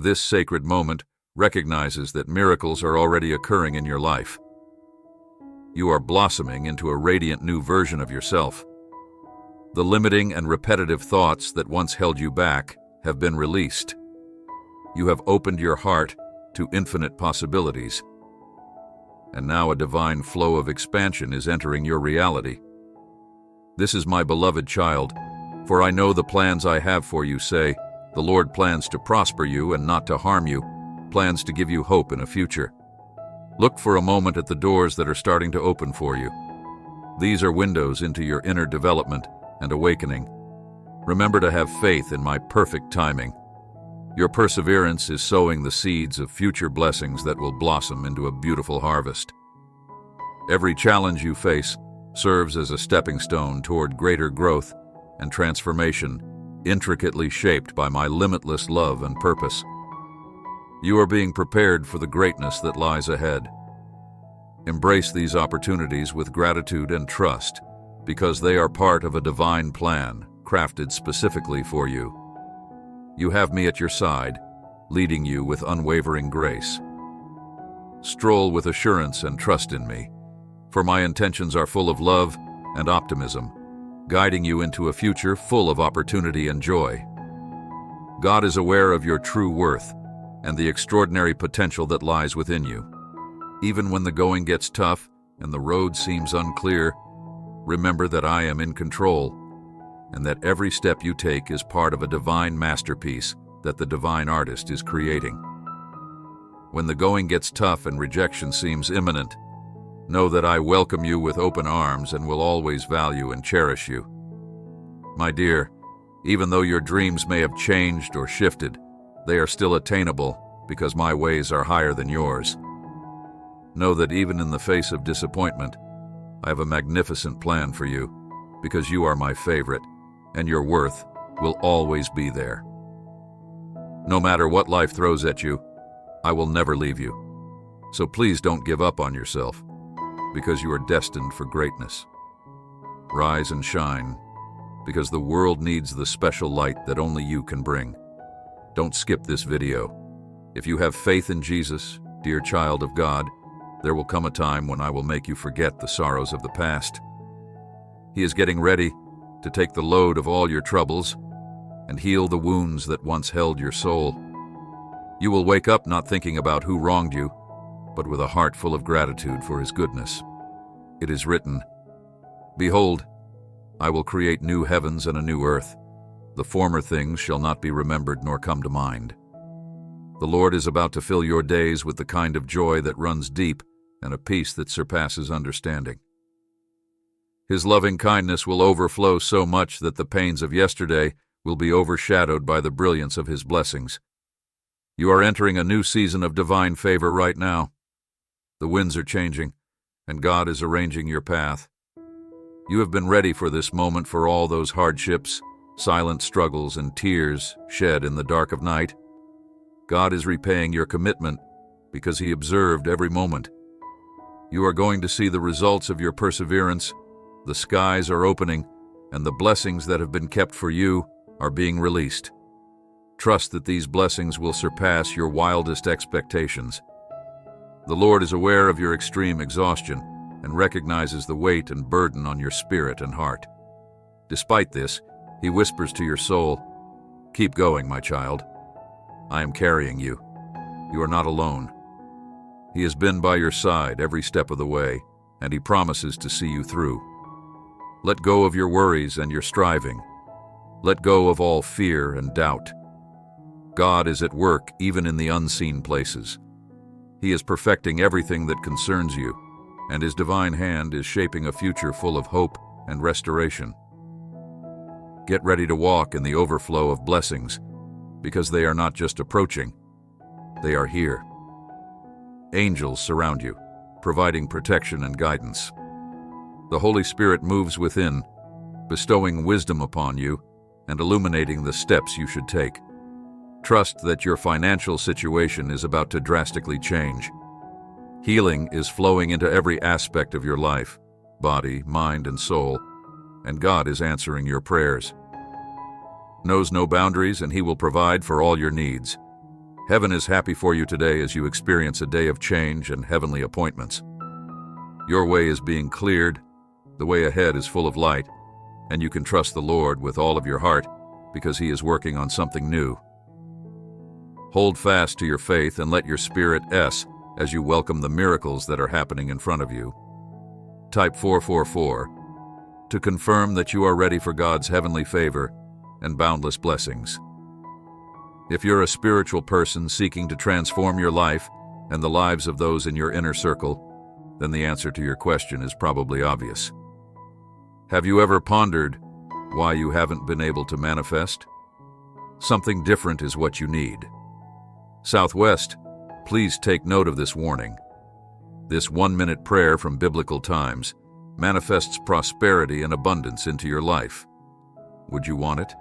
This sacred moment recognizes that miracles are already occurring in your life. You are blossoming into a radiant new version of yourself. The limiting and repetitive thoughts that once held you back have been released. You have opened your heart to infinite possibilities. And now a divine flow of expansion is entering your reality. This is my beloved child, for I know the plans I have for you say, the Lord plans to prosper you and not to harm you, plans to give you hope in a future. Look for a moment at the doors that are starting to open for you. These are windows into your inner development and awakening. Remember to have faith in my perfect timing. Your perseverance is sowing the seeds of future blessings that will blossom into a beautiful harvest. Every challenge you face serves as a stepping stone toward greater growth and transformation, intricately shaped by my limitless love and purpose. You are being prepared for the greatness that lies ahead. Embrace these opportunities with gratitude and trust, because they are part of a divine plan crafted specifically for you. You have me at your side, leading you with unwavering grace. Stroll with assurance and trust in me, for my intentions are full of love and optimism, guiding you into a future full of opportunity and joy. God is aware of your true worth and the extraordinary potential that lies within you. Even when the going gets tough and the road seems unclear, remember that I am in control, and that every step you take is part of a divine masterpiece that the divine artist is creating. When the going gets tough and rejection seems imminent, know that I welcome you with open arms and will always value and cherish you. My dear, even though your dreams may have changed or shifted, they are still attainable because my ways are higher than yours. Know that even in the face of disappointment, I have a magnificent plan for you, because you are my favorite, and your worth will always be there. No matter what life throws at you, I will never leave you. So please don't give up on yourself, because you are destined for greatness. Rise and shine, because the world needs the special light that only you can bring. Don't skip this video. If you have faith in Jesus, dear child of God, there will come a time when I will make you forget the sorrows of the past. He is getting ready to take the load of all your troubles and heal the wounds that once held your soul. You will wake up not thinking about who wronged you, but with a heart full of gratitude for his goodness. It is written, "Behold, I will create new heavens and a new earth. The former things shall not be remembered nor come to mind." The Lord is about to fill your days with the kind of joy that runs deep and a peace that surpasses understanding. His loving kindness will overflow so much that the pains of yesterday will be overshadowed by the brilliance of his blessings. You are entering a new season of divine favor right now. The winds are changing, and God is arranging your path. You have been ready for this moment, for all those hardships, silent struggles, and tears shed in the dark of night. God is repaying your commitment because he observed every moment. You are going to see the results of your perseverance. The skies are opening, and the blessings that have been kept for you are being released. Trust that these blessings will surpass your wildest expectations. The Lord is aware of your extreme exhaustion and recognizes the weight and burden on your spirit and heart. Despite this, he whispers to your soul, "Keep going, my child. I am carrying you. You are not alone." He has been by your side every step of the way, and he promises to see you through. Let go of your worries and your striving. Let go of all fear and doubt. God is at work even in the unseen places. He is perfecting everything that concerns you, and his divine hand is shaping a future full of hope and restoration. Get ready to walk in the overflow of blessings, because they are not just approaching, they are here. Angels surround you, providing protection and guidance. The Holy Spirit moves within, bestowing wisdom upon you and illuminating the steps you should take. Trust that your financial situation is about to drastically change. Healing is flowing into every aspect of your life, body, mind, and soul, and God is answering your prayers. Knows no boundaries, and he will provide for all your needs. Heaven is happy for you today as you experience a day of change and heavenly appointments. Your way is being cleared, the way ahead is full of light, and you can trust the Lord with all of your heart because He is working on something new. Hold fast to your faith and let your spirit S as you welcome the miracles that are happening in front of you. Type 444 to confirm that you are ready for God's heavenly favor and boundless blessings. If you're a spiritual person seeking to transform your life and the lives of those in your inner circle, then the answer to your question is probably obvious. Have you ever pondered why you haven't been able to manifest? Something different is what you need. Southwest, please take note of this warning. This 1-minute prayer from biblical times manifests prosperity and abundance into your life. Would you want it?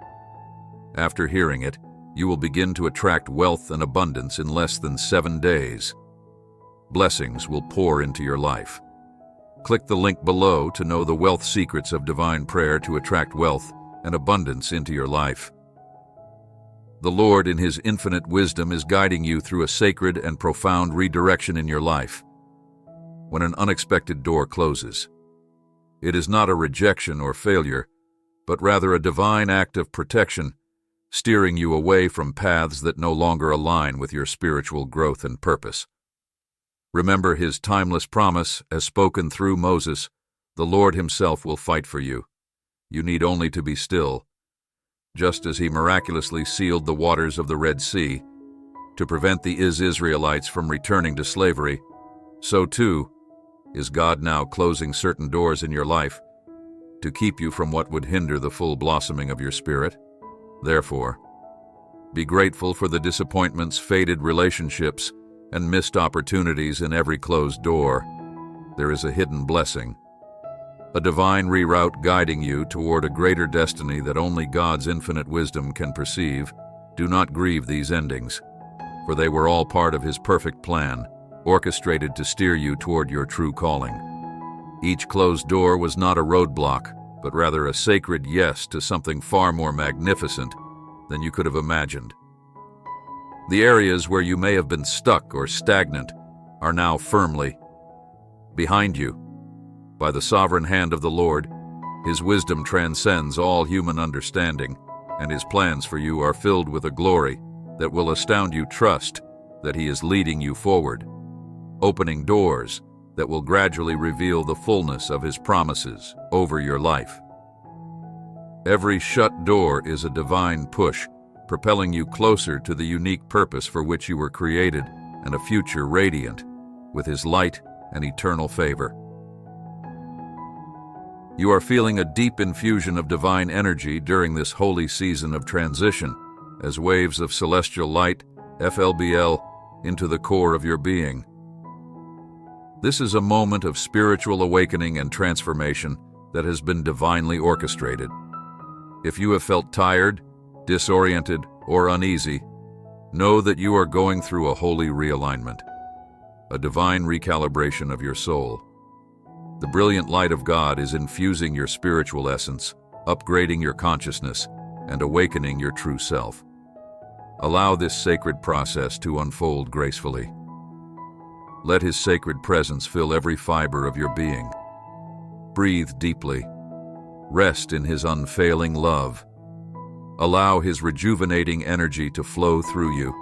After hearing it, you will begin to attract wealth and abundance in less than 7 days. Blessings will pour into your life. Click the link below to know the wealth secrets of divine prayer to attract wealth and abundance into your life. The Lord, in His infinite wisdom, is guiding you through a sacred and profound redirection in your life. When an unexpected door closes, it is not a rejection or failure, but rather a divine act of protection, steering you away from paths that no longer align with your spiritual growth and purpose. Remember His timeless promise, as spoken through Moses, the Lord Himself will fight for you. You need only to be still. Just as He miraculously sealed the waters of the Red Sea to prevent the Israelites from returning to slavery, so too is God now closing certain doors in your life to keep you from what would hinder the full blossoming of your spirit. Therefore, be grateful for the disappointments, faded relationships, and missed opportunities in every closed door. There is a hidden blessing, a divine reroute guiding you toward a greater destiny that only God's infinite wisdom can perceive. Do not grieve these endings, for they were all part of His perfect plan, orchestrated to steer you toward your true calling. Each closed door was not a roadblock, but rather a sacred yes to something far more magnificent than you could have imagined. The areas where you may have been stuck or stagnant are now firmly behind you. By the sovereign hand of the Lord, His wisdom transcends all human understanding, and His plans for you are filled with a glory that will astound you. Trust that He is leading you forward, opening doors that will gradually reveal the fullness of His promises over your life. Every shut door is a divine push, propelling you closer to the unique purpose for which you were created and a future radiant with His light and eternal favor. You are feeling a deep infusion of divine energy during this holy season of transition, as waves of celestial light, FLBL, into the core of your being. This is a moment of spiritual awakening and transformation that has been divinely orchestrated. If you have felt tired, disoriented, or uneasy, know that you are going through a holy realignment, a divine recalibration of your soul. The brilliant light of God is infusing your spiritual essence, upgrading your consciousness, and awakening your true self. Allow this sacred process to unfold gracefully. Let His sacred presence fill every fiber of your being. Breathe deeply. Rest in His unfailing love. Allow His rejuvenating energy to flow through you,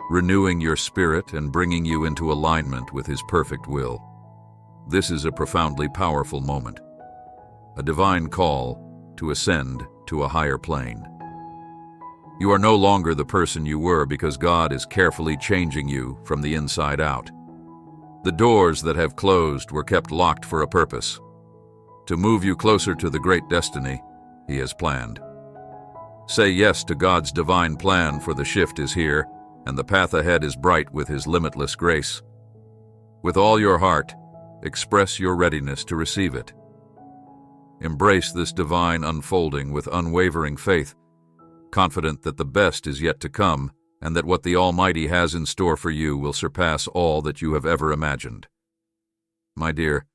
renewing your spirit and bringing you into alignment with His perfect will. This is a profoundly powerful moment, a divine call to ascend to a higher plane. You are no longer the person you were because God is carefully changing you from the inside out. The doors that have closed were kept locked for a purpose, to move you closer to the great destiny He has planned. Say yes to God's divine plan, for the shift is here, and the path ahead is bright with His limitless grace. With all your heart, express your readiness to receive it. Embrace this divine unfolding with unwavering faith, confident that the best is yet to come, and that what the Almighty has in store for you will surpass all that you have ever imagined. My dear,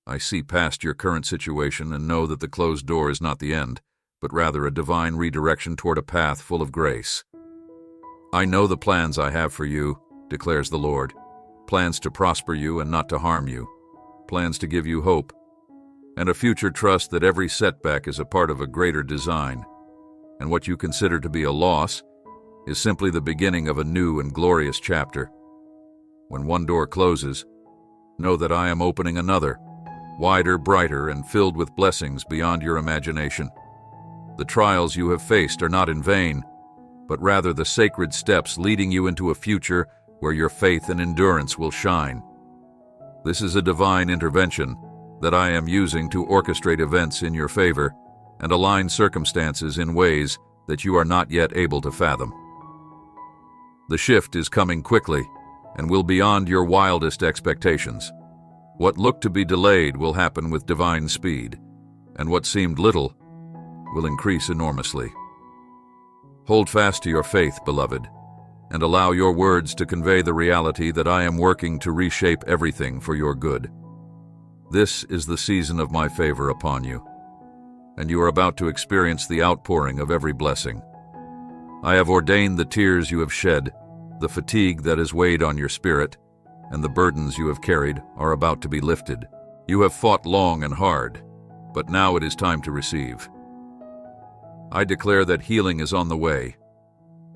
I see past your current situation and know that the closed door is not the end, but rather a divine redirection toward a path full of grace. I know the plans I have for you, declares the Lord. Plans to prosper you and not to harm you. Plans to give you hope. And a future trust that every setback is a part of a greater design. And what you consider to be a loss is simply the beginning of a new and glorious chapter. When one door closes, know that I am opening another, wider, brighter, and filled with blessings beyond your imagination. The trials you have faced are not in vain, but rather the sacred steps leading you into a future where your faith and endurance will shine. This is a divine intervention that I am using to orchestrate events in your favor and align circumstances in ways that you are not yet able to fathom. The shift is coming quickly and will beyond your wildest expectations. What looked to be delayed will happen with divine speed, and what seemed little will increase enormously. Hold fast to your faith, beloved, and allow your words to convey the reality that I am working to reshape everything for your good. This is the season of my favor upon you, and you are about to experience the outpouring of every blessing. I have ordained the tears you have shed, the fatigue that has weighed on your spirit, and the burdens you have carried are about to be lifted. You have fought long and hard, but now it is time to receive. I declare that healing is on the way,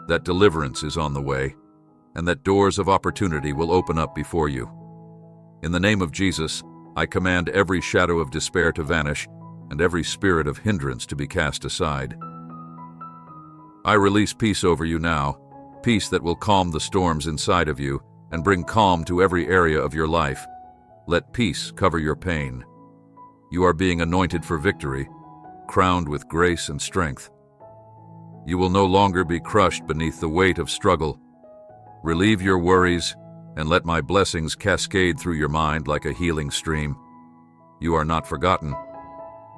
that deliverance is on the way, and that doors of opportunity will open up before you. In the name of Jesus, I command every shadow of despair to vanish and every spirit of hindrance to be cast aside. I release peace over you now, peace that will calm the storms inside of you and bring calm to every area of your life. Let peace cover your pain. You are being anointed for victory, crowned with grace and strength. You will no longer be crushed beneath the weight of struggle. Relieve your worries and let my blessings cascade through your mind like a healing stream. You are not forgotten,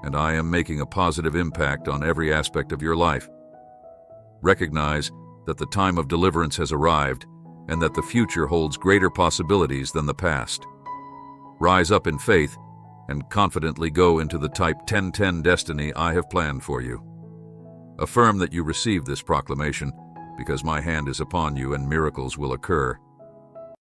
and I am making a positive impact on every aspect of your life. Recognize that the time of deliverance has arrived and that the future holds greater possibilities than the past. Rise up in faith and confidently go into the Type 1010 destiny I have planned for you. Affirm that you receive this proclamation because my hand is upon you and miracles will occur.